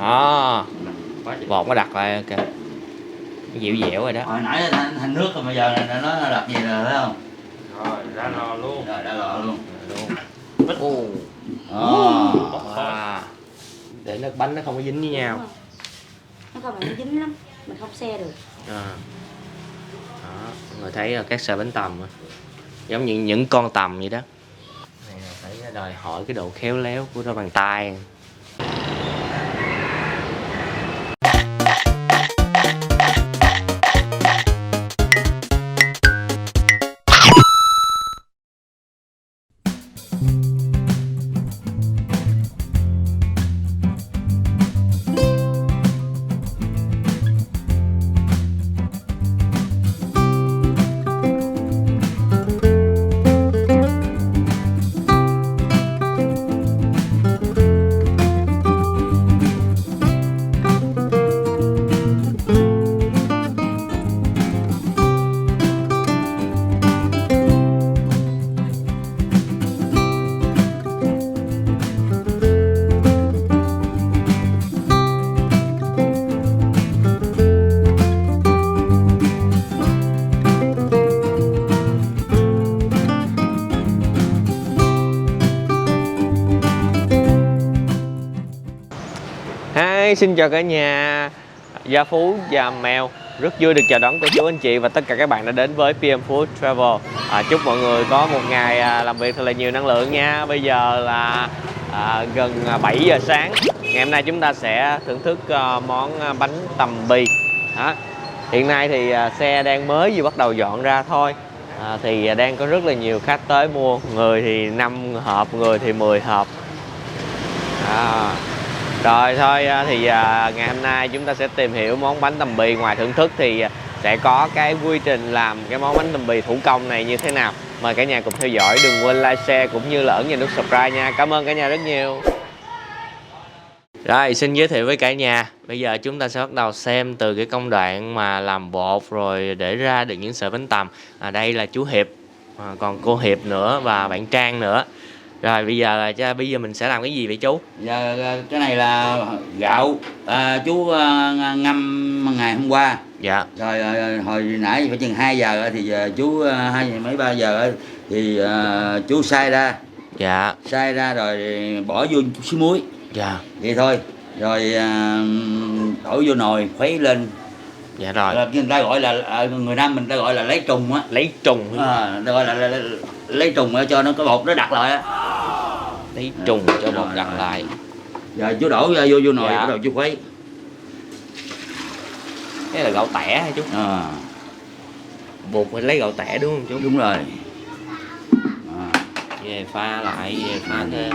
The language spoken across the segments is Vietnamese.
Đó, bột nó đặt lại ok, dịu dẻo rồi đó. Hồi nãy thành nước rồi, bây giờ nó đặt gì rồi thấy không? Rồi ra lò luôn. Rồi đã lò luôn. Wow. Để nó bánh nó không có dính với nhau. Nó không là nó dính lắm, mình không xe được. Đó, người thấy các sợi bánh tằm giống như những con tằm vậy đó. Này là phải đòi hỏi cái độ khéo léo của đôi bàn tay. Xin chào cả nhà, Gia Phú và Mèo rất vui được chào đón cô chú anh chị và tất cả các bạn đã đến với PM Food Travel. Chúc mọi người có một ngày làm việc thật là nhiều năng lượng nha. Bây giờ là gần 7 giờ sáng. Ngày hôm nay chúng ta sẽ thưởng thức món bánh tằm bì. Hiện nay thì xe đang mới vừa bắt đầu dọn ra thôi. Thì đang có rất là nhiều khách tới mua. Người thì 5 hộp, người thì 10 hộp. Rồi thôi thì ngày hôm nay chúng ta sẽ tìm hiểu món bánh tằm bì. Ngoài thưởng thức thì sẽ có cái quy trình làm cái món bánh tằm bì thủ công này như thế nào. Mời cả nhà cùng theo dõi, đừng quên like, share cũng như là ấn vào nút subscribe nha. Cảm ơn cả nhà rất nhiều. Rồi xin giới thiệu với cả nhà. Bây giờ chúng ta sẽ bắt đầu xem từ cái công đoạn mà làm bột rồi để ra được những sợi bánh tằm. Đây là chú Hiệp, còn cô Hiệp nữa và bạn Trang nữa. Rồi bây giờ mình sẽ làm cái gì vậy chú? Giờ cái này là gạo chú ngâm ngày hôm qua. Dạ. Rồi hồi nãy phải chừng 2 giờ thì chú 2 giờ thì chú xay ra. Dạ. Xay ra rồi bỏ vô chút xíu muối. Dạ. Vậy thôi. Rồi đổ vô nồi khuấy lên. Dạ rồi. Người ta gọi là người Nam mình ta gọi là lấy trùng á. Lấy trùng. Ta gọi là lấy trùng cho nó cái bột nó đặc lại á. Lấy trùng cho bột đặc lại. Giờ chú đổ vô nồi bắt đầu chú khuấy. Cái là gạo tẻ hả chú? Bột phải lấy gạo tẻ đúng không chú? Đúng rồi. Về pha lại, về pha thêm.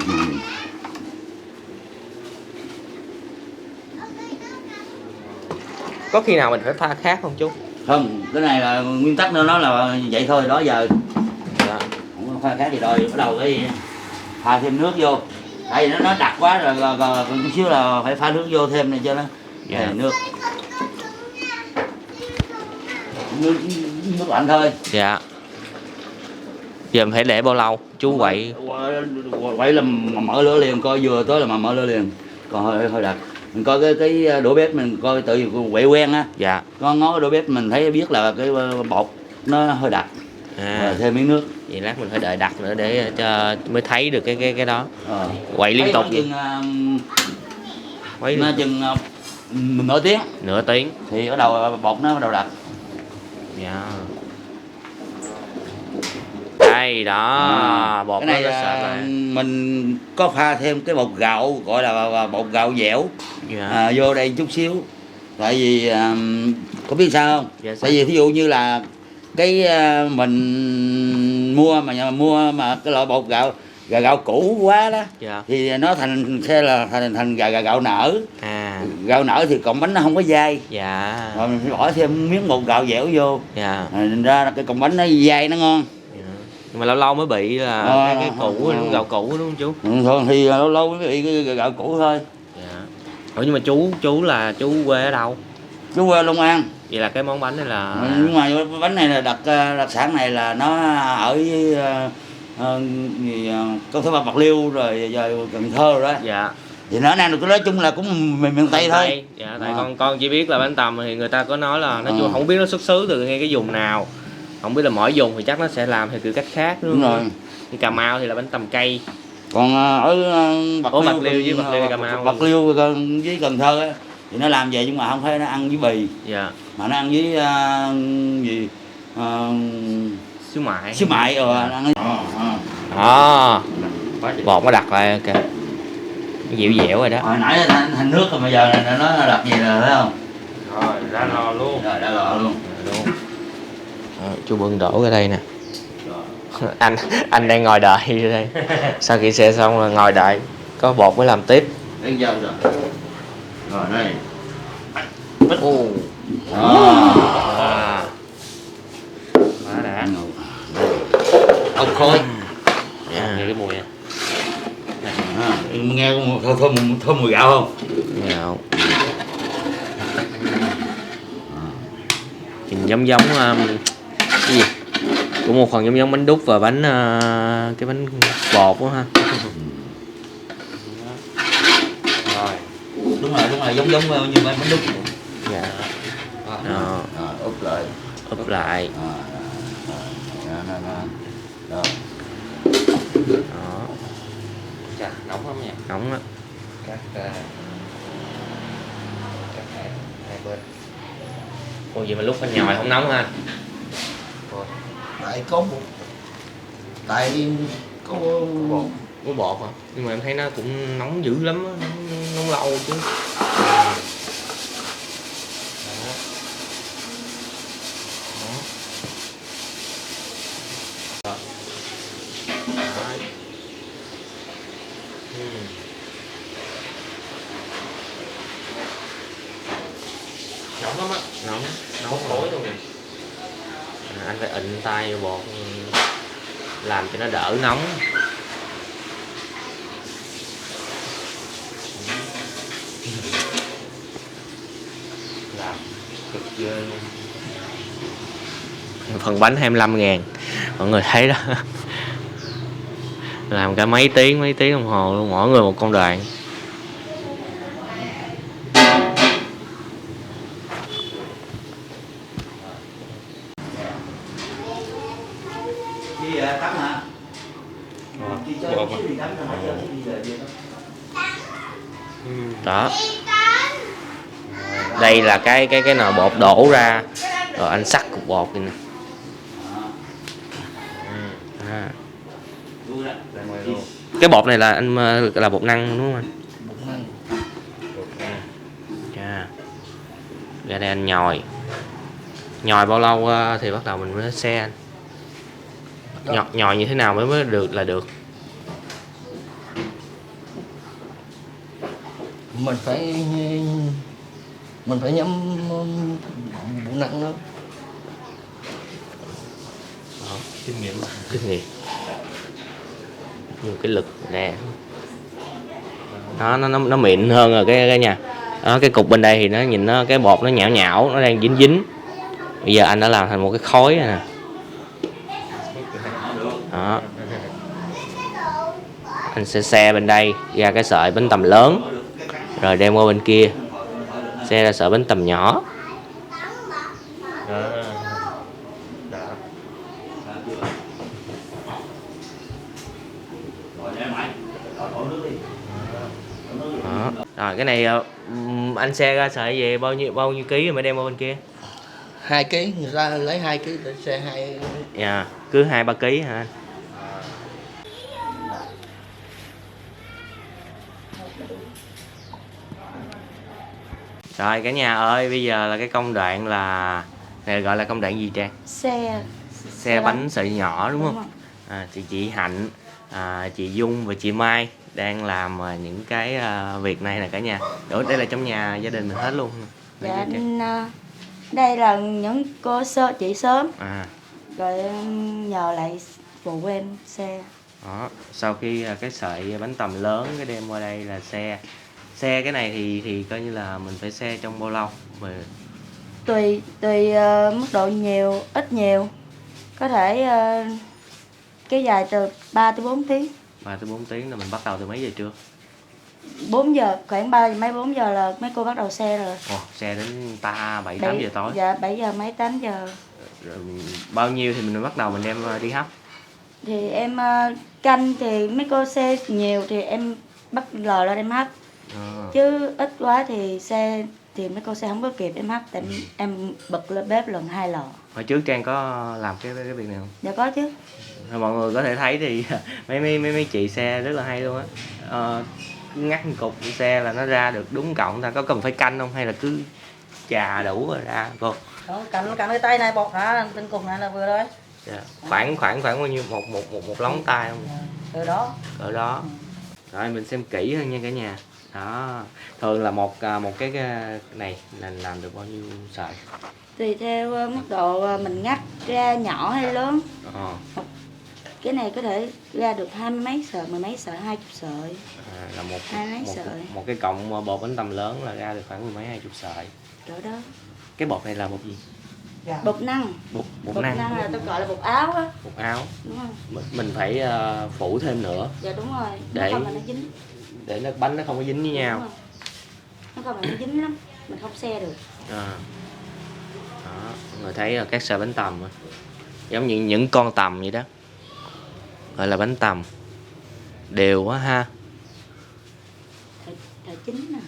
Có khi nào mình phải pha khác không chú? Không, cái này là nguyên tắc nó là vậy thôi, đó giờ. Dạ. Không có pha khác gì rồi, bắt đầu cái pha thêm nước vô. Tại vì nó đặc quá rồi, chút xíu là phải pha nước vô thêm này cho nó. Dạ. Nước lạnh thôi. Dạ. Giờ mình phải để bao lâu? Chú quậy là mở lửa liền, coi vừa tới là mà mở lửa liền. Còn hơi đặc. Mình coi cái đũa bếp mình coi tự quậy quen á. Dạ. Có ngó đũa bếp mình thấy biết là cái bột nó hơi đặc. Rồi thêm miếng nước. Vậy lát mình phải đợi đặc nữa để cho mới thấy được cái đó. Quậy liên tục. Quậy nó chừng nửa tiếng. Nửa tiếng. Thì bắt đầu bột nó bắt đầu đặc. Dạ. Đây đó, bột cái này nó sợ mình có pha thêm cái bột gạo gọi là bột gạo dẻo. Dạ. Vô đây chút xíu. Tại vì có biết sao không? Dạ, sao? Tại vì thí dụ như là cái mình mua mà cái loại bột gạo cũ quá đó. Dạ. Thì nó thành gạo nở. Gạo nở thì cọng bánh nó không có dai. Dạ. Rồi mình phải bỏ thêm miếng bột gạo dẻo vô. Dạ. Thành ra cái cọng bánh nó dai nó ngon. Nhưng mà lâu lâu mới bị là cái cũ, gạo cũ đúng không chú? Thường thì lâu lâu mới bị cái gạo cũ thôi. Dạ. Nhưng mà chú là chú quê ở đâu? Chú quê Long An. Vậy là cái món bánh này là... Nhưng mà bánh này là đặc sản này là nó ở với công ty Bạc Liêu rồi Cần Thơ rồi đó. Dạ. thì nó ăn được, nói chung là cũng miền Tây thôi. Dạ, tại con chỉ biết là bánh tằm thì người ta có nói là nói chung không biết nó xuất xứ từ ngay cái vùng nào, không biết là mỗi vùng thì chắc nó sẽ làm theo kiểu cách khác Đúng rồi. Như Cà Mau thì là bánh tằm cây, Còn ở Bạc Liêu với Bạc Liêu Cà Mau, Bạc Liêu với Cần Thơ á, thì nó làm về nhưng mà không phải nó ăn với bì. dạ, Mà nó ăn với gì xíu mại, nó ăn đó, bột nó đặt lại kìa, dịu dẻo rồi đó. hồi nãy thành nước rồi, bây giờ nó đặt gì rồi thấy không? Rồi ra lò luôn. Rồi đã lọ luôn. Chú Bưng đổ ra đây nè. anh đang ngồi đợi ở đây. Sau khi xe xong là ngồi đợi có bột mới làm tiếp. Đến giờ rồi. Rồi đây. À. Quá đã. Ông khói. Nghe cái mùi Nghe thơm mùi gạo không? gạo. Nhìn giống cái gì? Cũng một phần giống bánh đúc và bánh cái bánh bột đó ha. Rồi. Đúng rồi, giống như bánh đúc. Dạ. Đó. Úp lại. Đó. Đó. Chà, nóng lắm nha. Nóng á. Cắt hai bên. Ủa vậy mà lúc anh nhồi không nóng ha? Tại có một Có bột hả? Nhưng mà em thấy nó cũng nóng dữ lắm á, nóng lâu chứ. Nóng lắm á, nóng tối luôn nè. Anh phải ịn tay vô bột làm cho nó đỡ nóng. Làm cực ghê luôn. Phần bánh 25.000 mọi người thấy đó. Làm cả mấy tiếng đồng hồ luôn, mỗi người một công đoạn. Đi tắm hả? Đi chơi Bột đi tắm rồi nãy giờ đi về Đó. Đây là cái nồi bột đổ ra rồi anh sắc cục bột này nè. À. Ra ngoài luôn. Cái bột này là anh là bột năng đúng không anh? Bột năng. Dạ. Ra đây anh nhồi bao lâu thì bắt đầu mình mới xe anh? Nhồi như thế nào mới được là được? Mình phải nhắm bộ nặng đó. Kinh nghiệm. Nhiều cái lực nè. Nó mịn hơn rồi cái nha. Đó, cái cục bên đây thì nó nhìn nó cái bột nó nhão, nó đang dính. Bây giờ anh đã làm thành một cái khối này nè. Đó. Anh sẽ xe bên đây ra cái sợi bánh tằm lớn rồi đem qua bên kia xe ra sợi bánh tằm nhỏ. Đó. Rồi cái này anh xe ra sợi về bao nhiêu ký rồi mới đem qua bên kia? 2 kg, người ta lấy 2 kg để xe 2. Dạ, cứ 2-3 ký hả anh? Rồi cả nhà ơi, bây giờ là cái công đoạn là này gọi là công đoạn gì Trang? Xe bánh sợi nhỏ đúng không? Chị Hạnh, chị Dung và chị Mai đang làm những cái việc này nè cả nhà. Đây là trong nhà gia đình mình hết luôn. Dạ đây là những chị sớm. Rồi em nhờ lại phụ em xe. Đó, sau khi cái sợi bánh tằm lớn cái đem qua đây là xe cái này thì coi như là mình phải xe trong bao lâu? Tùy mức độ nhiều, ít nhiều. Có thể kéo dài từ 3 tới 4 tiếng. 3 tới 4 tiếng là mình bắt đầu từ mấy giờ trưa? 4 giờ, khoảng 3 mấy 4 giờ là mấy cô bắt đầu xe rồi. Ồ, xe đến 7-8 giờ tối. Dạ 7 giờ mấy 8 giờ. Rồi bao nhiêu thì mình bắt đầu mình đem đi hấp? Thì em canh thì mấy cô xe nhiều thì em bắt lò lên em hấp. Chứ ít quá thì mấy cô xe không có kịp em hấp, tại em bật lên bếp lần 2 lò. Hồi trước Trang có làm cái việc này không? Dạ có chứ. Mọi người có thể thấy thì mấy chị xe rất là hay luôn á. Ngắt một cục xe là nó ra được đúng cộng. Ta có cần phải canh không hay là cứ chà đủ rồi ra cô? Đó, cạnh cái tay này bột hả, trên cùng này là vừa rồi. Dạ. Khoảng bao nhiêu một lóng tay không? Từ đó. Ở đó. Rồi mình xem kỹ hơn nha cả nhà. Đó, thường là một cái này là làm được bao nhiêu sợi? Tùy theo mức độ mình ngắt ra nhỏ hay lớn. Cái này có thể ra được 20 mấy sợi, 10 mấy sợi, 20 sợi. Là sợi. một cái cọng bột bánh tằm lớn là ra được khoảng 10 mấy 20 sợi. Đó đó. Cái bột này là bột gì? Bột năng. Bột năng là tôi gọi là bột áo á. Bột áo. Đúng không? Mình phải phủ thêm nữa. Dạ đúng rồi. Để không là nó dính. Để bánh nó không có dính với nhau. Nó không là nó dính lắm, mình không xe được. Đó, mọi người thấy các sợi bánh tằm giống như những con tằm vậy đó, gọi là bánh tằm đều quá ha. Thời chín nè.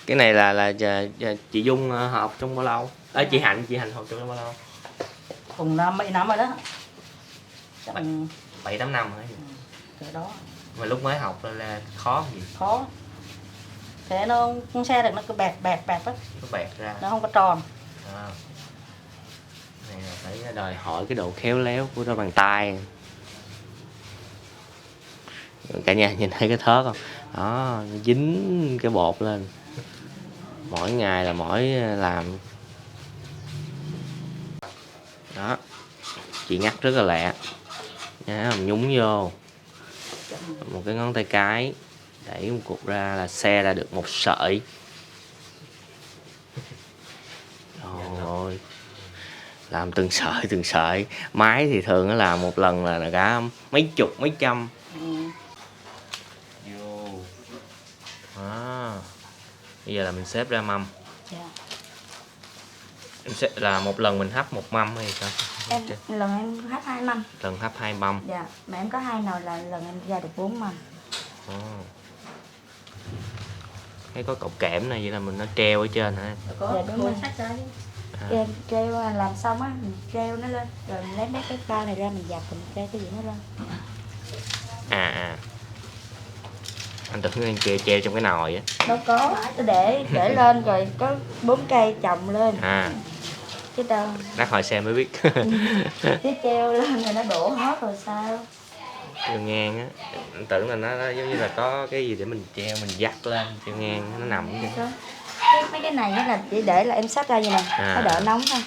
Cái này là chị Dung học trong bao lâu? Chị Hạnh học trong bao lâu? Cùng 7 năm rồi đó. Chắc 7-8 năm rồi. Cái đó. Mà lúc mới học là khó gì? Khó. Thế nó con xe được nó cứ bẹt đó. Nó bẹt ra. Nó không có tròn. Này là phải đòi hỏi cái độ khéo léo của đôi bàn tay. Cả nhà nhìn thấy cái thớt không? Đó, nó dính cái bột lên. Mỗi ngày là mỗi làm. Đó, chị ngắt rất là lẹ. Nha, nhúng vô một cái ngón tay cái, đẩy một cục ra là xe ra được một sợi. Rồi làm từng sợi. Máy thì thường nó làm một lần là cả mấy chục mấy trăm. Bây giờ là mình xếp ra mâm. Em sẽ là một lần mình hấp một mâm hay sao? Lần em hấp 2 mâm. Lần hấp 2 mâm. Dạ, mà em có 2 nồi là lần em ra được 4 mâm. Thấy có cọng kẽm này vậy là mình nó treo ở trên hả? Dạ đúng rồi. Em treo làm xong á, mình treo nó lên, rồi mình lấy mấy cái bao này ra mình dập mình treo cái gì nó lên. Anh tưởng anh treo trong cái nồi á. Đâu có, tôi để lên rồi có 4 cây chồng lên. Chứ đâu. Lát hồi xem mới biết. Chứ treo lên rồi nó đổ hết rồi sao? Treo ngang á, anh tưởng là nó giống như là có cái gì để mình treo mình dắt lên, treo ngang nó nằm vậy. Mấy cái này là chỉ để là em xách ra vậy nè, nó đỡ nóng thôi.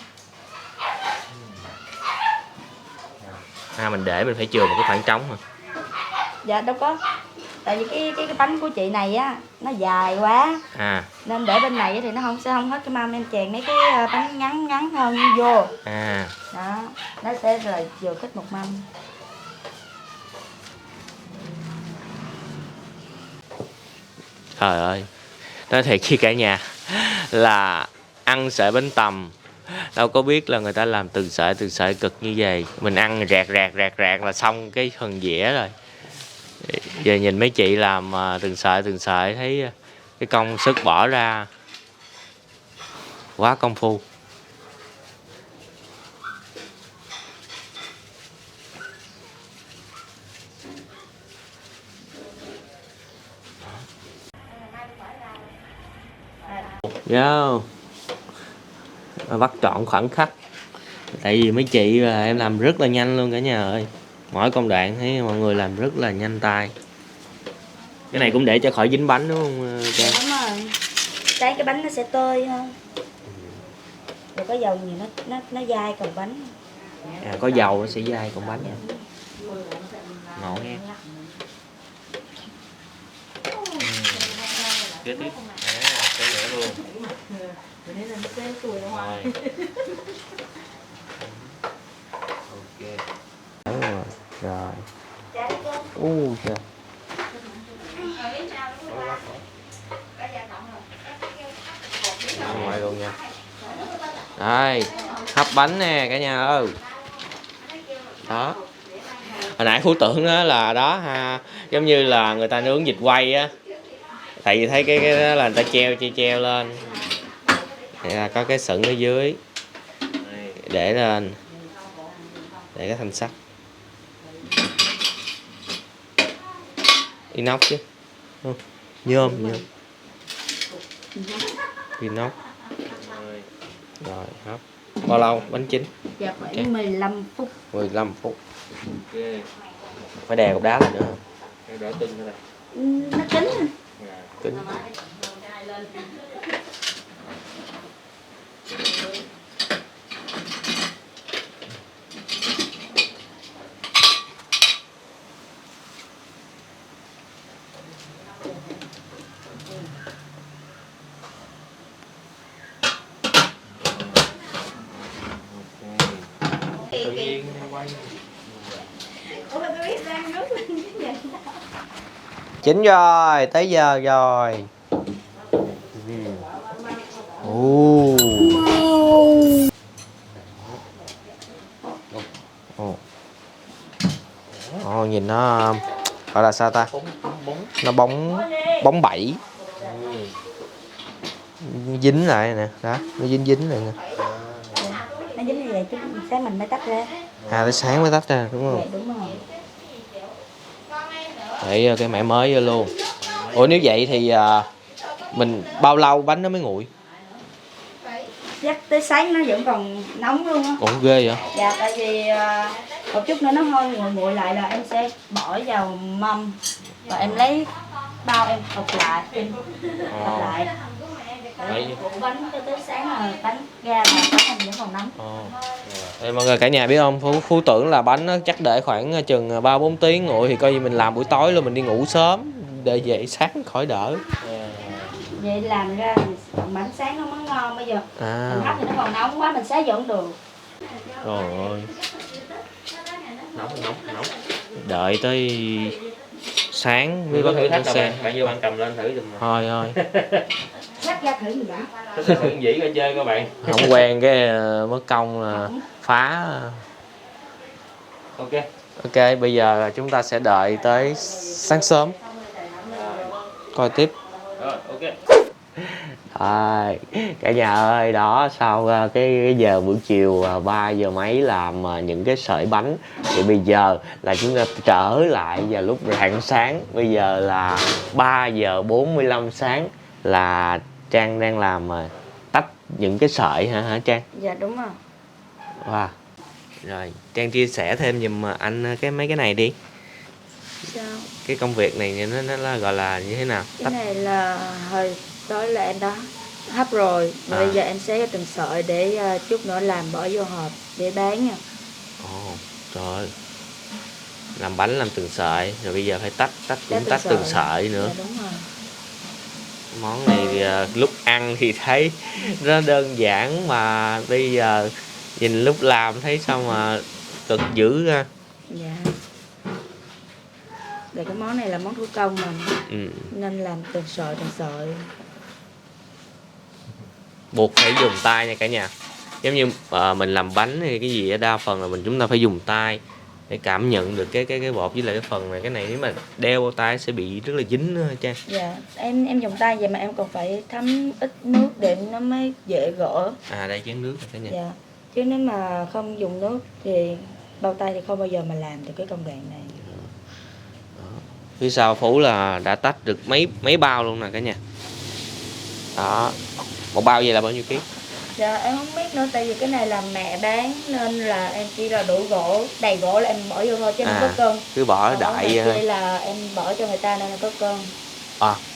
Mình để mình phải chừa một cái khoảng trống hả? Dạ đâu có. Tại vì cái bánh của chị này á nó dài quá. Nên để bên này thì nó sẽ không hết cái mâm, em chèn mấy cái bánh ngắn hơn vô. Đó, nó sẽ rồi vừa khít một mâm. Trời ơi, nói thiệt với cả nhà là ăn sợi bánh tằm đâu có biết là người ta làm từng sợi cực như vậy. Mình ăn rạc là xong cái phần dĩa rồi. Giờ nhìn mấy chị làm từng sợi thấy cái công sức bỏ ra quá công phu. Bắt trọn khoảnh khắc. Tại vì mấy chị em làm rất là nhanh luôn cả nhà ơi. Mỗi công đoạn thấy mọi người làm rất là nhanh tay. Cái này cũng để cho khỏi dính bánh đúng không? Dạ, đúng rồi. Cái bánh nó sẽ tơi hơn. Rồi có dầu nhiều nó dai còn bánh. Có dầu nó sẽ dai còn bánh nha. Ngộ nghe. Kế tiếp. Cái nữa luôn. Rồi. Trời. Trời. ngoài luôn nha. Đây, hấp bánh nè cả nhà ơi. Đó. Hồi nãy Phú tưởng đó là đó ha, giống như là người ta nướng vịt quay á. Tại vì thấy cái đó là người ta treo lên. Đây là có cái sừng ở dưới. Để lên. Để cái thanh sắt. Inox chứ. Nhôm. Inox. Rồi hấp. Bao lâu bánh chín? Dạ khoảng 15 phút. 15 phút. Ok. Phải đè cục đá lên nữa không? Cái đó tinh thế này. Nó chín. Kính. Tự nhiên quay. Chín rồi, tới giờ rồi. Nhìn nó gọi là sao ta? Nó bóng bẩy. Dính lại nè, đó, nó dính lại nè. Nó dính như vậy chứ sáng mình mới tắt ra. À, tới sáng mới tách ra đúng không? Dạ đúng rồi. Để cái mẻ mới vô luôn. Ủa nếu vậy thì mình bao lâu bánh nó mới nguội? Chắc tới sáng nó vẫn còn nóng luôn á. Ủa ghê vậy? Dạ tại vì một chút nữa nó hơi nguội lại là em sẽ bỏ vào mâm và em lấy bao em ụp lại. Ụp lại. Phụ bánh cho tới sáng là bánh ra mà bánh vẫn còn nóng. Ê, mọi người cả nhà biết không, Phú tưởng là bánh nó chắc để khoảng chừng 3-4 tiếng nguội thì coi như mình làm buổi tối luôn, mình đi ngủ sớm để dậy sáng khỏi đỡ. Vậy làm ra thì bánh sáng nó mới ngon. Bây giờ mình hấp thì nó còn nóng quá, mình xé vẫn được. Trời ơi, nóng. Đợi tới sáng mới Có có thử thể thách xem. bạn vô bạn cầm lên thử giùm. Thôi Xách ra thử gì vậy? Thử dĩ coi chơi các bạn. không quen cái mất công là phá. Ok, bây giờ chúng ta sẽ đợi tới sáng sớm coi tiếp. Rồi, ok. Cả nhà ơi, đó sau cái giờ buổi chiều 3 giờ mấy làm những cái sợi bánh thì bây giờ là chúng ta trở lại vào lúc rạng sáng. Bây giờ là 3 giờ 45 sáng là Trang đang làm tách những cái sợi hả Trang? Dạ đúng rồi. Wow. Rồi Trang chia sẻ thêm giùm anh mấy cái này đi. Sao? Cái công việc này nó là gọi là như thế nào? Cái này là hồi tối là em đã hấp rồi và bây giờ em xé ra từng sợi để chút nữa làm bỏ vô hộp để bán nha. Trời ơi. Làm bánh làm từng sợi rồi bây giờ phải tách từng sợi nữa. Dạ, đúng rồi. Món này thì, lúc ăn thì thấy nó đơn giản mà bây giờ nhìn lúc làm thấy sao mà cực dữ ra. Dạ. Để cái món này là món thủ công mà nên làm từng sợi. Buộc phải dùng tay nha cả nhà. Giống như mình làm bánh hay cái gì đa phần là chúng ta phải dùng tay để cảm nhận được cái bột với lại cái phần này. Cái này nếu mà đeo vào tay sẽ bị rất là dính nữa Trang. Dạ, em dùng tay vậy mà em còn phải thấm ít nước để nó mới dễ gỡ. Đây chén nước rồi cả nhà. Dạ. Chứ nếu mà không dùng nước thì bao tay thì không bao giờ mà làm được cái công đoạn này. Phía sau Phú là đã tách được mấy bao luôn nè cả nhà. Đó. Một bao vậy là bao nhiêu ký? Dạ em không biết nữa, tại vì cái này là mẹ bán nên là em chỉ là đủ gỗ, đầy gỗ là em bỏ vô thôi chứ không có cân. Cứ bỏ đại đây là em bỏ cho người ta nên là có cân.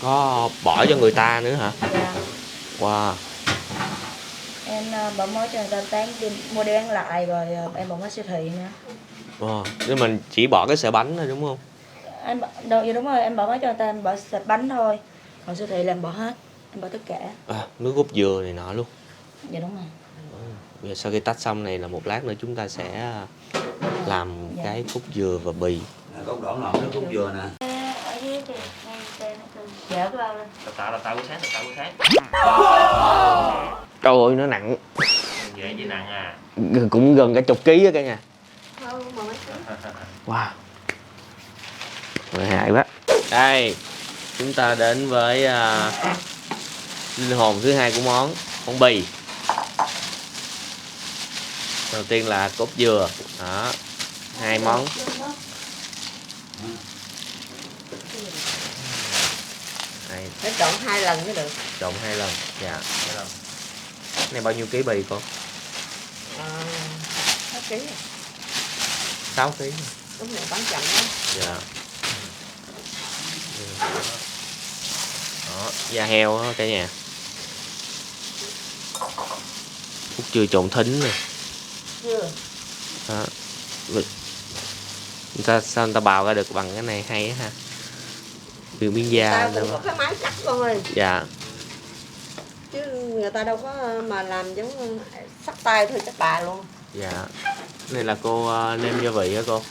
Có bỏ cho người ta nữa hả? Dạ. Wow. Em bỏ mới cho người ta đi mua đi bán lại rồi em bỏ mới siêu thị nữa. Wow. Nếu mình chỉ bỏ cái sợi bánh thôi đúng không? Em đúng rồi, em bỏ mới cho người ta, em bỏ sạch bánh thôi. Còn siêu thị là em bỏ hết, em bỏ tất cả. Nước cốt dừa này nọ luôn. Dạ đúng rồi. Bây giờ sau khi tách xong này là một lát nữa chúng ta sẽ làm cái cốt dừa và bì. Cốt đỏ ngọt nước cốt dừa nè. Ở dưới thì Dở cái bao lên. Tập tạo buổi sáng, tập tạo buổi sáng. Trời ơi nó nặng. Dễ chứ nặng à. Cũng gần cả chục ký á cả nhà. Không, mà mấy ký. Wow. Lợi hại quá. Đây, chúng ta đến với linh hồn thứ hai của món bì. Đầu tiên là cốt dừa. Đó. Hai món. Đây, Phải trộn 2 lần mới được. trộn 2 lần. Dạ. Cái này bao nhiêu ký bì con? 6 ký. 6 ký. Đúng rồi, bán chậm đó. Dạ. Đó, da heo đó cả nhà. Phúc chưa trộn thính nè. Chưa. Đó. Sao người ta bào ra được bằng cái này hay á ha. Từ miếng da Tao nữa. cũng có cái máy cắt con ơi. Dạ. Chứ người ta đâu có mà làm giống sắt tay thôi chắc bà luôn. Dạ. Cái này là cô nêm gia vị hả cô?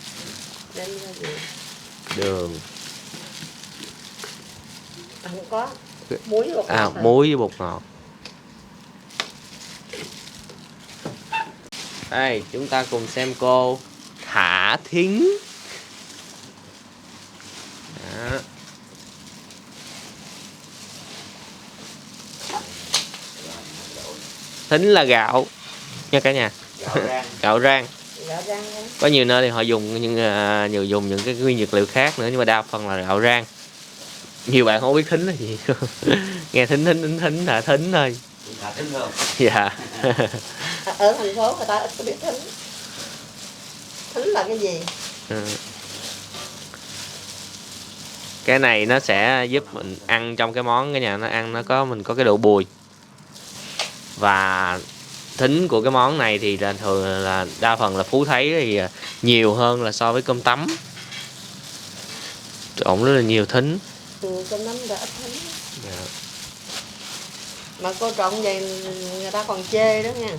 Nên là gì? Đường. Không có. Muối bột ngọt thôi. Muối với bột ngọt. Đây, chúng ta cùng xem cô thả thính. Đó. Thính là gạo nha cả nhà. Gạo rang. Gạo rang đó. Có nhiều nơi thì họ dùng dùng những cái nguyên vật liệu khác nữa, nhưng mà đa phần là gạo rang. Nhiều bạn không biết thính là gì. Nghe thính là thính thôi. Thả thính không? Dạ. Ở thành phố người ta ít có biết thính. Thính là cái gì? Cái này nó sẽ giúp mình ăn trong cái món cái nhà nó ăn mình có cái độ bùi. Và thính của cái món này thì là thường là đa phần là Phú thấy thì nhiều hơn là so với cơm tấm. Trộn rất là nhiều thính. Cơm nấm đã ít thính. Dạ. Mà cô trộn vậy người ta còn chê đó nha.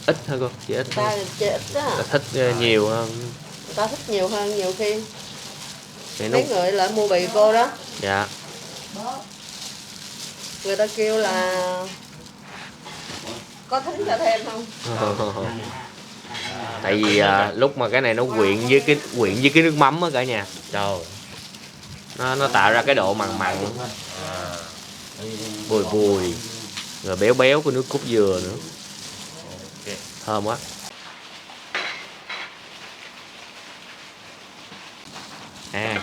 Ít thôi cô, chỉ ít Người thôi. ta chê ít đó. Ta thích nhiều hơn. Người ta thích nhiều hơn nhiều khi. Để Mấy người lại mua bì cô đó. Dạ. Người ta kêu là có thính cho thêm không? Tại vì lúc mà cái này nó quyện với cái nước mắm á cả nhà. Trời. Nó tạo ra cái độ mặn mặn, bùi bùi, rồi béo béo của nước cốt dừa nữa. Thơm quá.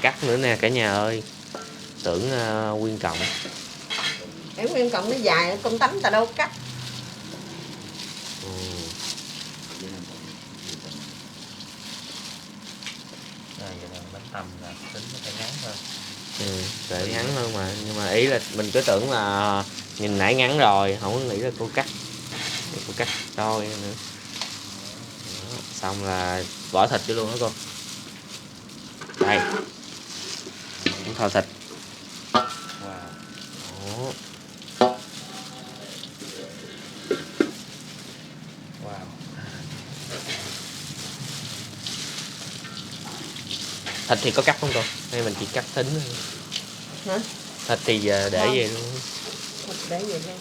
Cắt nữa nè cả nhà ơi. Tưởng nguyên cọng. Cái nguyên cọng nó dài, cơm tấm ta đâu cắt. Bánh tằm là tính nó phải ngắn hơn. Để ngắn hơn mà, nhưng mà ý là mình cứ tưởng là nhìn nãy ngắn rồi, không có nghĩ là cô cắt đôi nữa. Đó, xong là bỏ thịt cho luôn đó cô. Đây, thò thịt. Đó. Thịt thì có cắt không cô? Hay mình chỉ cắt thính thôi? Hả? Thịt thì để vậy luôn. Thịt để vậy đây.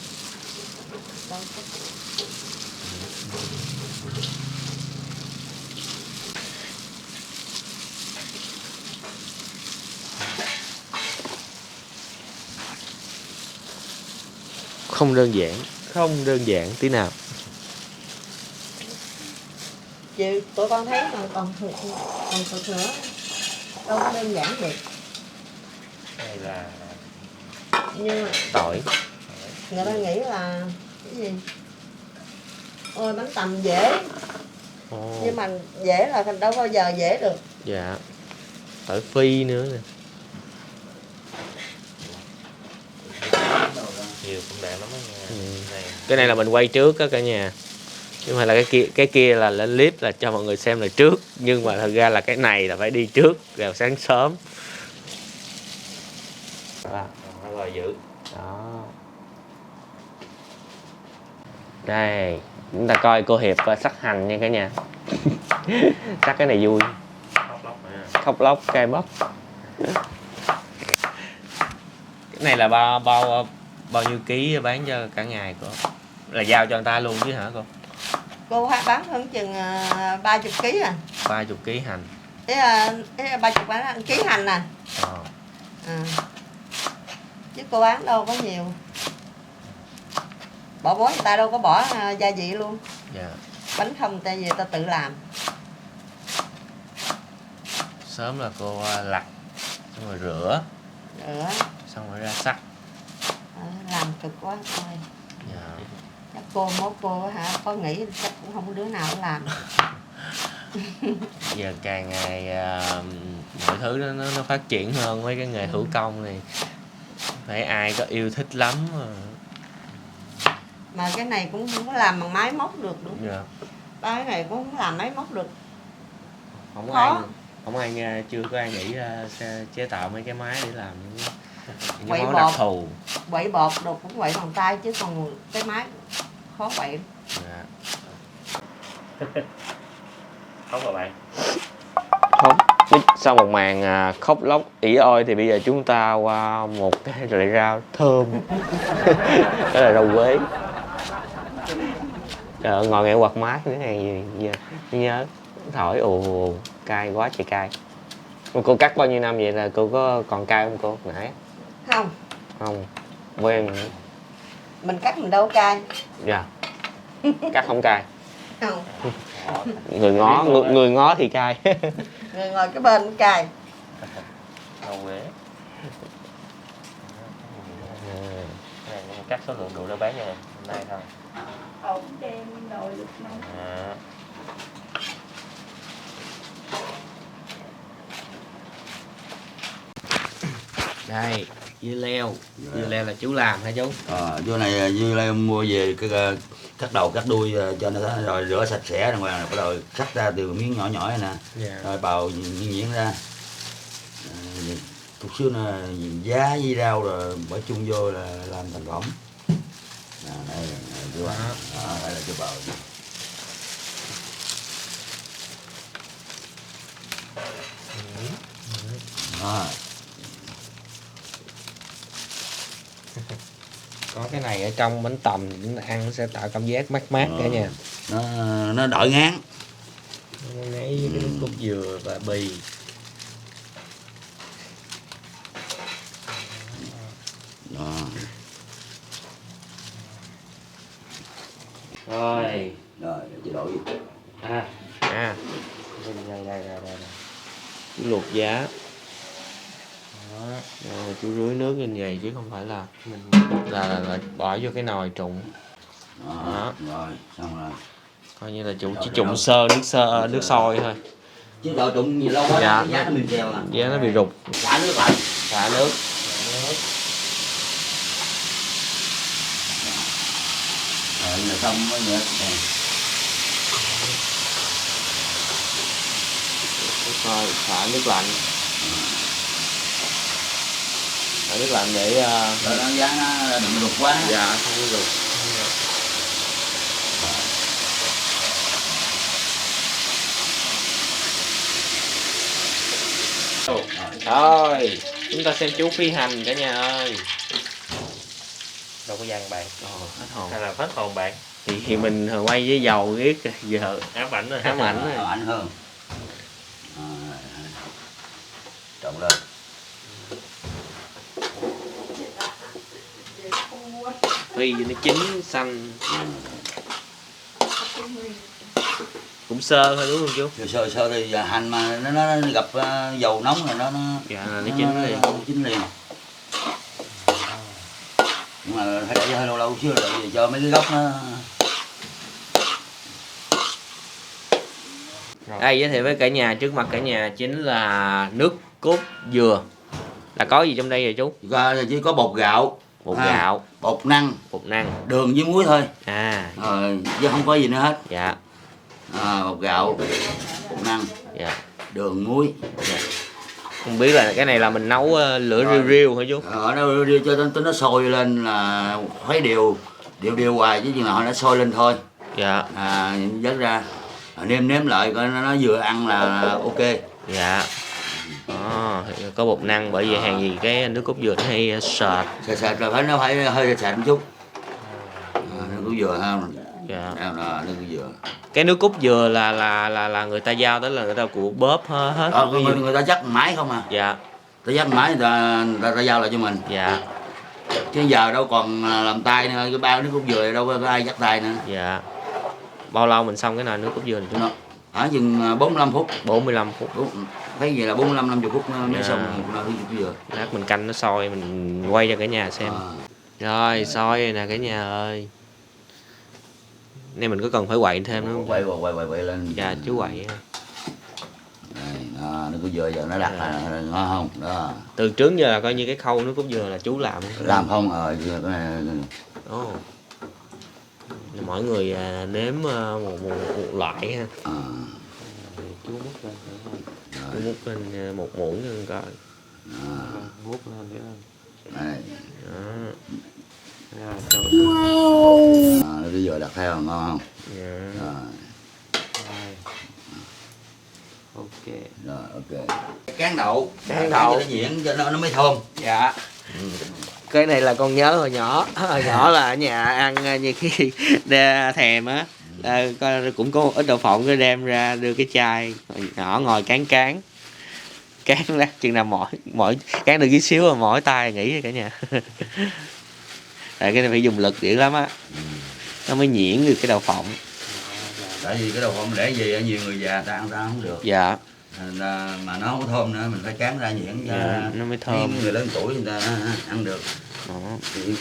Không đơn giản tí nào. Chứ tụi con thấy còn thịt nữa. Đâu có đơn giản được. Đây là Nhưng mà Tỏi. người ta nghĩ là cái gì? Ôi bánh tằm dễ. Nhưng mà dễ là đâu bao giờ dễ được. Dạ. Tỏi phi nữa nè. nhiều cũng đẹp lắm á nha. Cái này là mình quay trước á cả nhà. Nhưng mà là cái kia là lên clip là cho mọi người xem là trước, nhưng mà thật ra là cái này là phải đi trước vào sáng sớm. Nó rồi giữ. Đó. Đây, chúng ta coi cô Hiệp sắc hành nha cả nhà. Sắc cái này vui. Khóc lóc nha. Khóc lóc cay bắp. Cái này là bao nhiêu ký bán cho cả ngày cô? Là giao cho người ta luôn chứ hả cô? Cô bán hơn chừng 30 kg à. 30 ký hành. Thế 30 ký hành à. Chứ cô bán đâu có nhiều. Bỏ bón người ta đâu có bỏ gia vị luôn. Dạ. Bánh không người ta về ta tự làm. Sớm là cô lặt, xong rồi rửa, xong rồi ra sắc. Làm cực quá thôi. Dạ. Chắc mốt cô có nghĩ chắc cũng không có đứa nào làm. Giờ càng ngày mọi thứ nó phát triển hơn, mấy cái nghề thủ công này phải ai có yêu thích lắm Mà cái này cũng không có làm bằng máy móc được đúng. dạ. Cái này cũng không làm máy móc được. Không ai nghe, chưa có ai nghĩ ra chế tạo mấy cái máy để làm những Quậy món bột. đặc thù. Quậy bột đồ cũng quậy bằng tay chứ còn cái máy khó quậy. Dạ. Khóc rồi bạn. Khóc. Sau một màn khóc lóc ỉ ôi thì bây giờ chúng ta qua một cái loại rau thơm. Đó là rau quế. Ngồi nghe quạt mát nữa này nhớ thổi ù cay quá trời cay. Cô cắt bao nhiêu năm vậy là cô có còn cay không cô nãy? Không quen. Mình cắt mình đâu cay. Dạ. Cắt không cay. Không. Người ngó thì cay. Người ngồi cái bên cay. Rau quế. Cái này cắt số lượng đủ để bán cho hôm nay thôi. Ổn đem nồi được nấu. Đây, dưa leo là chú làm hả chú? Dưa này dưa leo mua về cái cắt đầu cắt đuôi cho nó rồi rửa sạch sẽ rồi bắt đầu cắt ra từ miếng nhỏ nhỏ này nè. Yeah. Rồi bào nhuyễn ra. Chút xíu là giá với rau rồi bỏ chung vô là làm thành phẩm. Đây là dưa bào. Đây là dưa bào. Có cái này ở trong bánh tằm chúng ta ăn nó sẽ tạo cảm giác mát mát cả nhà. Nó đỡ ngán. Nó ngáy với cái nước cốt dừa và bì. Rồi chế độ gì? Đây. Chú luộc giá. Rồi chú rưới nước lên vậy chứ không phải là mình là bỏ vô cái nồi trụng. Đó. Rồi, xong rồi. Coi như là chú chỉ trụng nước sôi thôi. Chứ đợi trụng nhiều lâu quá dạ, giá nó mềm dẻo à. Giá nó bị rụt. Xả nước lại. Xả nước. Rồi là xong mới nữa. Rồi xả nước lạnh. Xả nước lạnh để rồi nó giá nó đừng rụt quá. Dạ, không có rụt. Rồi, chúng ta xem chú phi hành cả nhà ơi. Đâu có gian bạn. Hết hồn. Hay là hết hồn bạn. Thì mình quay với dầu riết giờ Ám ảnh rồi. ám ảnh rồi. Ám ảnh hơn. Trộn lên. Phi cho nó chín xanh. Cũng sơ thôi đúng không chú? Sơ thì hành mà nó gặp dầu nóng là nó dạ là nó chín liền. Chín liền. Nhưng mà phải để hơi lâu xíu rồi cho mấy cái gốc nó. Đây giới thiệu với cả nhà, trước mặt cả nhà chính là nước cốt dừa. Là có gì trong đây vậy chú? Chỉ có bột gạo, gạo, bột năng, đường với muối thôi. Chứ không có gì nữa hết. Dạ. Bột gạo, bột năng, dạ, đường muối. Dạ. Không biết là cái này là mình nấu lửa riu hả chú? Nó riu cho nó sôi lên là khuấy đều hoài chứ chừng nào nó sôi lên thôi. Dạ. Vớt ra nêm nếm lại coi nó vừa ăn là ok. Dạ. Có bột năng, bởi vì hàng gì cái nước cốt dừa nó hay sệt. Sệt là phải, nó phải hơi sệt một chút. Nước cốt dừa không? Dạ. Nước cốt dừa. Cái nước cốt dừa là người ta giao tới là người ta của bóp hết. Người ta dắt máy không à? Dạ. Ta dắt máy người ta giao lại cho mình. Dạ. Chứ giờ đâu còn làm tay nữa, cái bao nước cốt dừa đâu có ai dắt tay nữa. Dạ. Bao lâu mình xong cái nồi nước cốt dừa này? Ở chừng 45 phút. 45 phút. Cái gì là 45-50 phút mới xong nồi nước cốt dừa. Lát mình canh nó sôi, mình quay cho cả nhà xem. Rồi, sôi rồi nè cả nhà ơi. Nên mình có cần phải quậy thêm nữa không? Quậy lên. Dạ, chú quậy. Đây, nước cốt dừa giờ nó đặt là ngon không? Đó. Từ trước giờ là coi như cái khâu nước cốt dừa là chú làm không? Làm không? Cái này. Mỗi người nếm một loại ha. Chú múc lên chú múc lên một muỗng nữa coi. Múc lên cái đó. Đây. Wow. Bây giờ đặt theo ngon không? Dạ. Ok. Rồi ok. Cán đậu. Cán đậu. Nó diễn cho nó mới thơm. Dạ. Cái này là con nhớ hồi nhỏ là ở nhà ăn như khi thèm á, cũng có một ít đậu phộng cái đem ra đưa cái chai nhỏ ngồi cán lát chừng nào mỏi cán được tí xíu rồi mỏi tay nghỉ rồi cả nhà. Tại cái này phải dùng lực dữ lắm á, nó mới nhuyễn được cái đậu phộng. Tại vì cái đậu phộng để gì nhiều người già ta ăn ra không được. Dạ. Mà nó không có thơm nữa, mình phải cán ra nhuyễn cho nó mới thơm. Người lớn tuổi người ta ăn được. Thì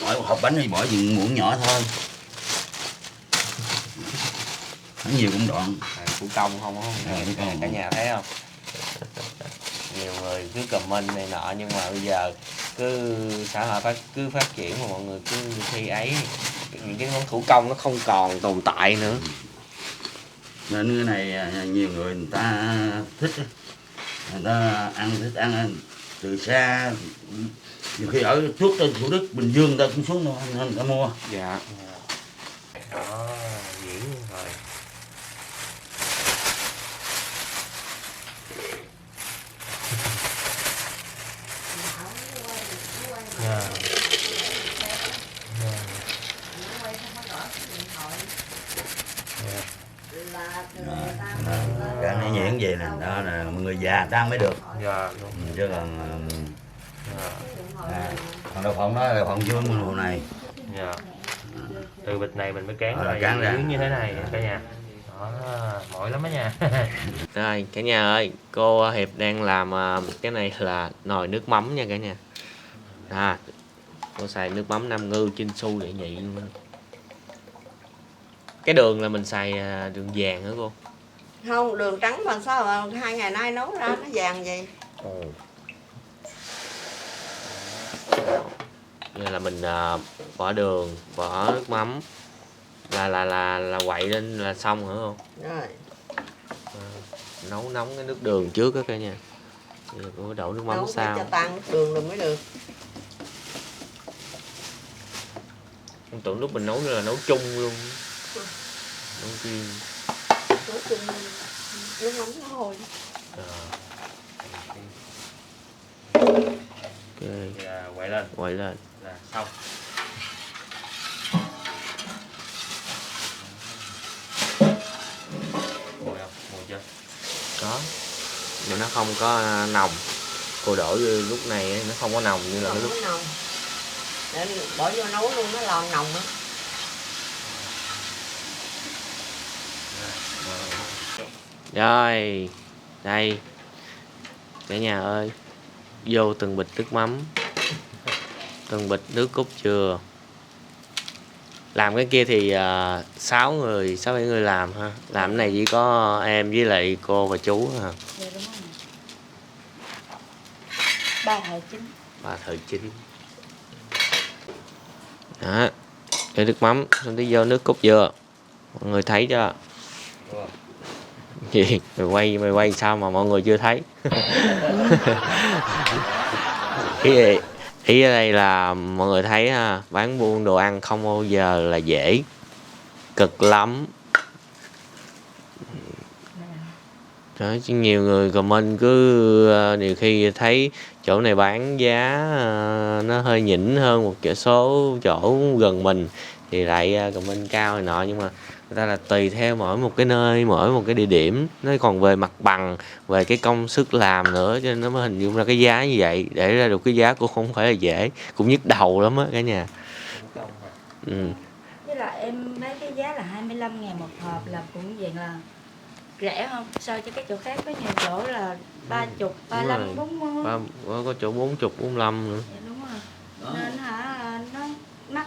mỗi hộp bánh thì mỗi chừng muỗng nhỏ thôi. Nó nhiều cũng đoạn. Thủ công không cả nhà thấy không? Nhiều người cứ comment này nọ nhưng mà bây giờ cứ xã hội cứ phát triển mà mọi người cứ thi ấy, những cái món thủ công nó không còn tồn tại nữa. Nên cái này nhiều người ta thích, người ta thích ăn từ xa, nhiều khi ở suốt trên Thủ Đức, Bình Dương người ta cũng xuống người ta mua. Dạ. Đó, diễn rồi. Cái này nhuyễn vậy nè, đó là người già ta ăn mới được. Dạ. Chứ còn đậu phộng đó là đậu phộng chưa mùa này. Dạ. Từ bịch này mình mới cán Rồi, ra cán ra. như thế này cả nhà. Đó, mỏi lắm đó nha. Rồi cả nhà ơi, cô Hiệp đang làm cái này là nồi nước mắm nha cả nhà. Cô xài nước mắm Nam Ngư Chinsu để nhị luôn. Cái đường là mình xài đường vàng hả cô? Không, đường trắng mà sao mà 2 ngày nay nấu ra nó vàng vậy? Giờ là mình bỏ đường, bỏ nước mắm là quậy lên là xong hả không? Rồi. Nấu nóng cái nước đường trước á cả nhà. Giờ cô đổ nước mắm Nấu sao? cho tan đường rồi mới được. Con tưởng lúc mình nấu là nấu chung luôn. Nấu riêng. Nấu chung nước mắm nó thôi. Ok. Quậy lên Lên là xong. Mùi không? Mùi chưa? có, mà nó không có nồng. Cô đổ vô lúc này nó không có nồng như là Không cái lúc có nồng. Để bỏ vô nấu luôn nó lon nồng á. Rồi, đây cả nhà ơi, vô từng bịch nước mắm, từng bịch nước cốt dừa. Làm cái kia thì 6 7 người làm ha. Làm cái này chỉ có em với lại cô và chú ha. Ba thợ chính. Ba thợ chính. Đó, cái nước mắm, xong tí vô nước cốt dừa. Mọi người thấy chưa? Gì? Mày quay sao mà mọi người chưa thấy? Ý ở đây là mọi người thấy ha, bán buôn đồ ăn không bao giờ là dễ, cực lắm. Đó, chứ nhiều người comment cứ nhiều khi thấy chỗ này bán giá nó hơi nhỉnh hơn một số chỗ gần mình thì lại comment cao này nọ, nhưng mà người ta là tùy theo mỗi một cái nơi, mỗi một cái địa điểm, nó còn về mặt bằng, về cái công sức làm nữa, cho nên nó mới hình dung ra cái giá như vậy. Để ra được cái giá cũng không phải là dễ, cũng nhức đầu lắm á cả nhà. Với lại em thấy cái giá là 25.000 một hộp là cũng vậy là rẻ không so với cái chỗ khác, có nhiều chỗ là 30, 35, 40. Có chỗ 40, 45 nữa. Dạ, đúng rồi. Nên nó mắc.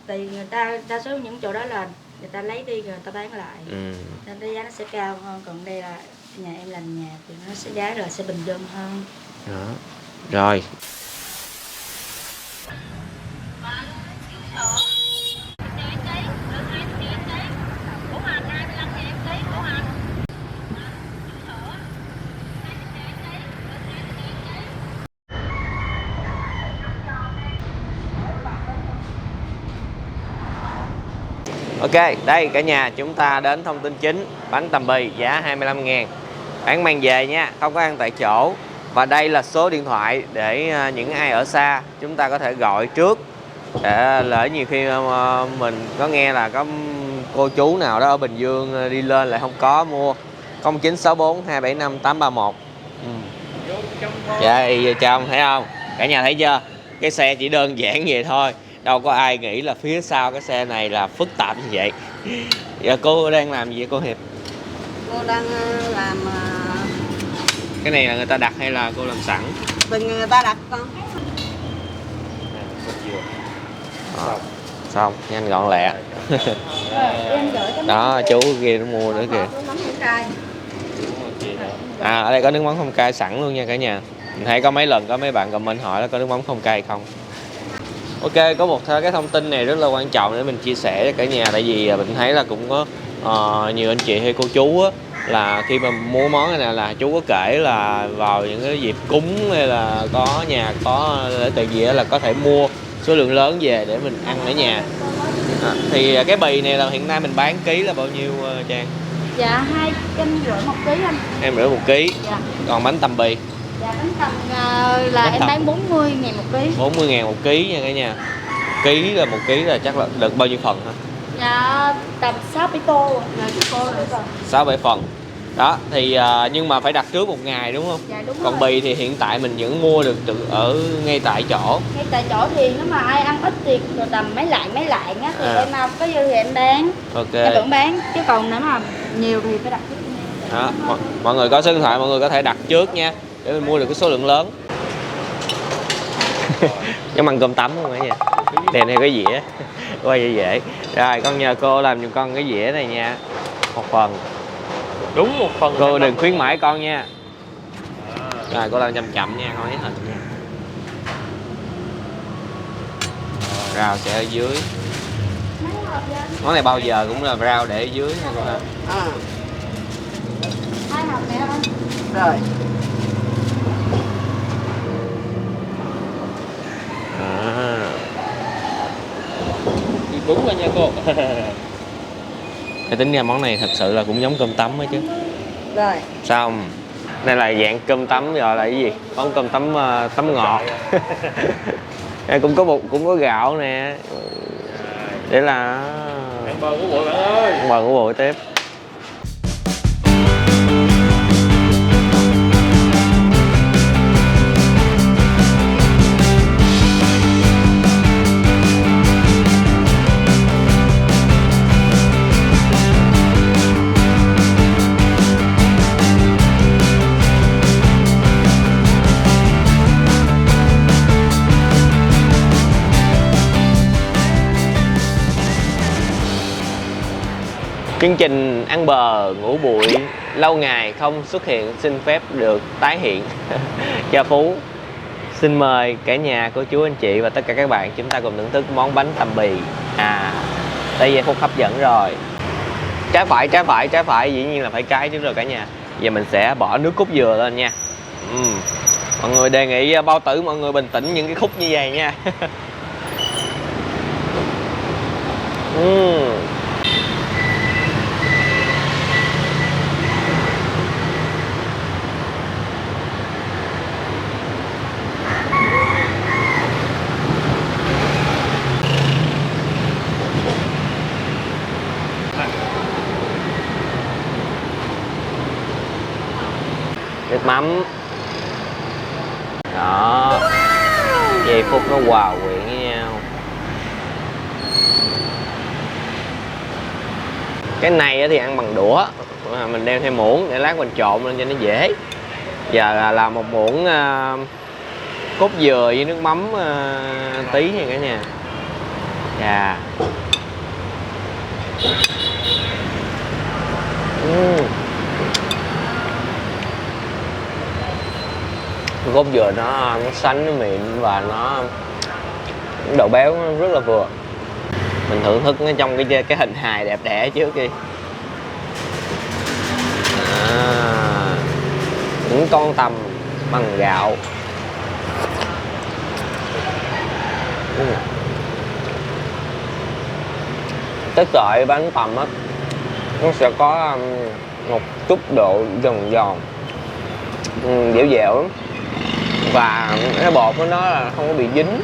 Thì người ta đa số những chỗ đó là người ta lấy đi rồi người ta bán lại. Nên cái giá nó sẽ cao hơn, còn đây là nhà em làm nhà thì nó sẽ giá rồi sẽ bình dân hơn. Đó. Rồi. Ok, đây cả nhà, chúng ta đến thông tin chính. Bánh tằm bì giá 25.000, bán mang về nha, không có ăn tại chỗ. Và đây là số điện thoại để những ai ở xa chúng ta có thể gọi trước, để lỡ nhiều khi mình có nghe là có cô chú nào đó ở Bình Dương đi lên lại không có mua. 0964 275 831. Dạ, vô trong thấy không? Cả nhà thấy chưa? Cái xe chỉ đơn giản vậy thôi, đâu có ai nghĩ là phía sau cái xe này là phức tạp như vậy. Giờ cô đang làm gì cô Hiệp? Cô đang làm Cái này là người ta đặt hay là cô làm sẵn? từng người ta đặt con. Xong, nhanh gọn lẹ. Đó, chú kia nó mua nữa kìa. Ở đây có nước mắm không cay sẵn luôn nha cả nhà. Mình thấy có mấy lần có mấy bạn comment hỏi là có nước mắm không cay không. Ok, có một cái thông tin này rất là quan trọng để mình chia sẻ cho cả nhà. Tại vì mình thấy là cũng có nhiều anh chị hay cô chú á, là khi mà mua món này là chú có kể là vào những cái dịp cúng hay là có nhà có lễ tiệc gì là có thể mua số lượng lớn về để mình ăn ở nhà. Thì cái bì này là hiện nay mình bán ký là bao nhiêu Trang? Dạ 250 một ký anh. 250 một ký. Dạ. Còn bánh tằm bì? Dạ bánh tằm là em bán 40.000 một ký. 40.000 một ký nha cả nhà. Ký là một ký là chắc là được bao nhiêu phần hả? Dạ tầm 6-7 tô. 6-7 phần. Đó thì nhưng mà phải đặt trước một ngày đúng không? Dạ đúng rồi. Còn bì thì hiện tại mình vẫn mua được ở ngay tại chỗ. Ngay tại chỗ thì nếu mà ai ăn ít thì tầm mấy lạng á thì em nào có dư thì em bán. Ok. Em vẫn bán, chứ còn nếu mà nhiều thì phải đặt trước. Đó, mọi người có số điện thoại mọi người có thể đặt trước nha, để mình mua được cái số lượng lớn. Giống ăn cơm tấm không cả nhà. Đèn theo cái dĩa. Quay dễ dễ. Rồi con nhờ cô làm giùm con cái dĩa này nha. Một phần. Đúng một phần. Cô đừng khuyến mãi con nha. Rồi cô làm chậm chậm nha, con lấy hình nha. Rau sẽ ở dưới. Món này bao giờ cũng là rau để ở dưới nha cô ha. 2 hộp nè anh. Rồi. Đúng rồi nha cô. Để tính ra món này thật sự là cũng giống cơm tấm ấy chứ. Rồi. Xong. Đây là dạng cơm tấm gọi là cái gì? Món cơm tấm tấm ngọt. cũng có gạo nè. Để là Bờ của bụi bạn ơi. bờ của bụi tiếp. Chương trình ăn bờ ngủ bụi lâu ngày không xuất hiện xin phép được tái hiện. Gia Phú xin mời cả nhà, cô chú anh chị và tất cả các bạn chúng ta cùng thưởng thức món bánh tằm bì. Đây giây phút hấp dẫn rồi. Trái phải dĩ nhiên là phải trái trước rồi cả nhà. Giờ mình sẽ bỏ nước cốt dừa lên nha. Mọi người đề nghị bao tử mọi người bình tĩnh những cái khúc như vậy nha. mắm. Đó, giây phút nó hòa quyện với nhau. Cái này thì ăn bằng đũa, mình đem thêm muỗng để lát mình trộn lên cho nó dễ. Giờ là một muỗng cốt dừa với nước mắm tí nha cả nhà. Dạ. Cốt dừa nó xanh, nó mịn và nó độ béo nó rất là vừa. Mình thưởng thức nó trong cái hình hài đẹp đẽ trước đi. Những con tằm bằng gạo. Cái sợi bánh tằm á, nó sẽ có một chút độ giòn giòn, dẻo dẻo lắm. Và cái bột của nó là không có bị dính,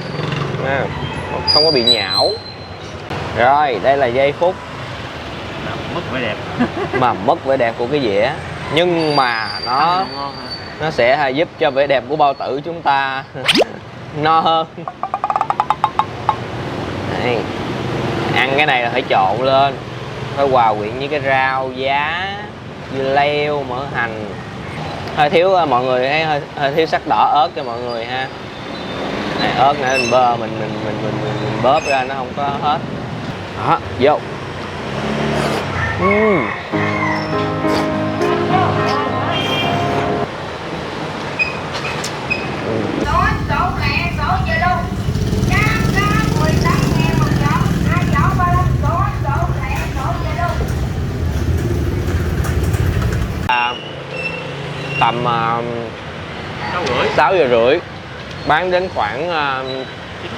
không có bị nhão. Rồi, đây là giây phút mất vẻ đẹp. mà mất vẻ đẹp của cái dĩa, nhưng mà nó sẽ giúp cho vẻ đẹp của bao tử chúng ta no hơn. Đây. Ăn cái này là phải trộn lên, phải hòa quyện với cái rau giá, dưa leo, mỡ hành. Hơi thiếu mọi người thấy hơi thiếu sắc đỏ ớt cho mọi người ha. Này, ớt nãy mình bơ mình bóp ra nó không có hết. Đó, vô. Tầm 6 giờ rưỡi, bán đến khoảng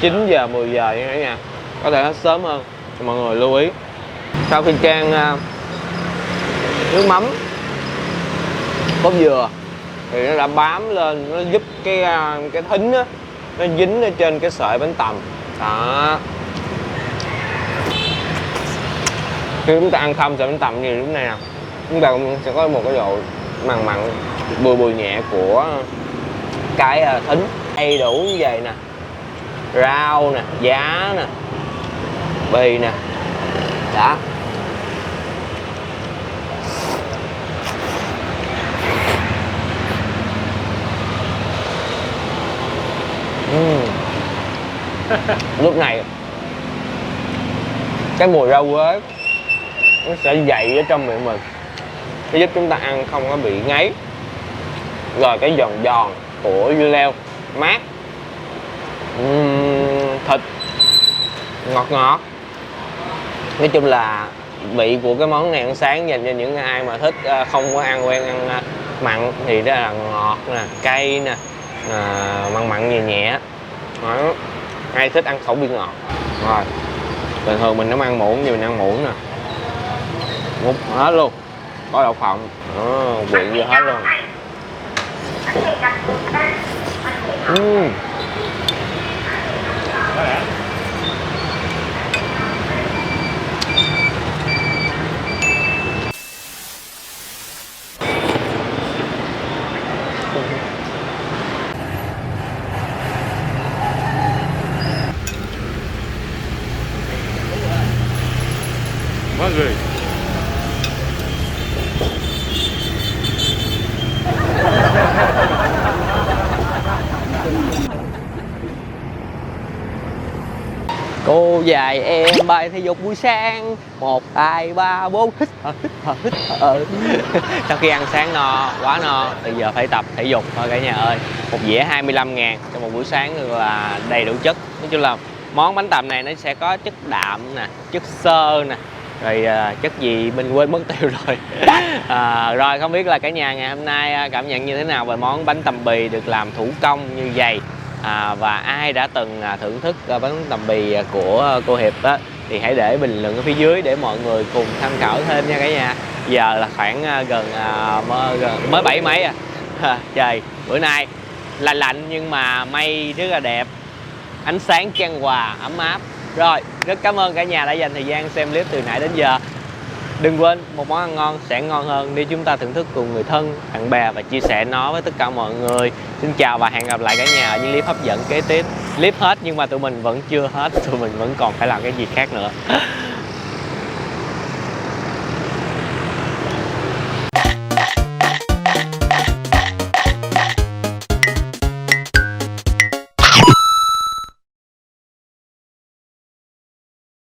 9 giờ 10 giờ như thế nha, có thể sớm hơn. Mọi người lưu ý, sau khi chan nước mắm cốt dừa thì nó đã bám lên, nó giúp cái thính á, nó dính ở trên cái sợi bánh tằm. Đó, khi chúng ta ăn không sợi bánh tằm như lúc này nè, chúng ta cũng sẽ có một cái độ mặn mặn bùi bùi nhẹ của cái thính. Đầy đủ như vậy nè, rau nè, giá nè, bì nè. Đó, lúc này cái mùi rau quế nó sẽ dậy ở trong miệng mình, nó giúp chúng ta ăn không có bị ngấy. Rồi cái giòn giòn của dưa leo mát, thịt ngọt ngọt. Nói chung là vị của cái món này ăn sáng dành cho những ai mà thích không có quen ăn mặn thì đó là ngọt nè, cay nè, mặn mặn nhẹ nhẹ. Đó, ai thích ăn khẩu vị ngọt. Rồi bình thường mình nấu ăn muỗng thì mình ăn muỗng nè, múc hết luôn, có đậu phộng quyện vô hết luôn. Mọi người Cô dạy em bài thể dục buổi sáng 1, 2, 3, 4 hít thở. Sau khi ăn sáng no, quá no, bây giờ phải tập thể dục thôi cả nhà ơi. Một dĩa 25.000 cho một buổi sáng là đầy đủ chất. Nói chung là món bánh tằm này nó sẽ có chất đạm nè, chất xơ nè, rồi chất gì mình quên mất tiêu rồi. Rồi không biết là cả nhà ngày hôm nay cảm nhận như thế nào về món bánh tằm bì được làm thủ công như vậy. Và ai đã từng thưởng thức bánh tằm bì của cô Hiệp á, thì hãy để bình luận ở phía dưới để mọi người cùng tham khảo thêm nha cả nhà. Giờ là khoảng gần mới 7 mấy trời bữa nay lạnh lạnh nhưng mà mây rất là đẹp, ánh sáng chan hòa ấm áp. Rồi rất cảm ơn cả nhà đã dành thời gian xem clip từ nãy đến giờ. Đừng quên một món ăn ngon sẽ ngon hơn nếu chúng ta thưởng thức cùng người thân, bạn bè và chia sẻ nó với tất cả mọi người. Xin chào và hẹn gặp lại cả nhà ở những clip hấp dẫn kế tiếp. Clip hết nhưng mà tụi mình vẫn chưa hết, tụi mình vẫn còn phải làm cái gì khác nữa.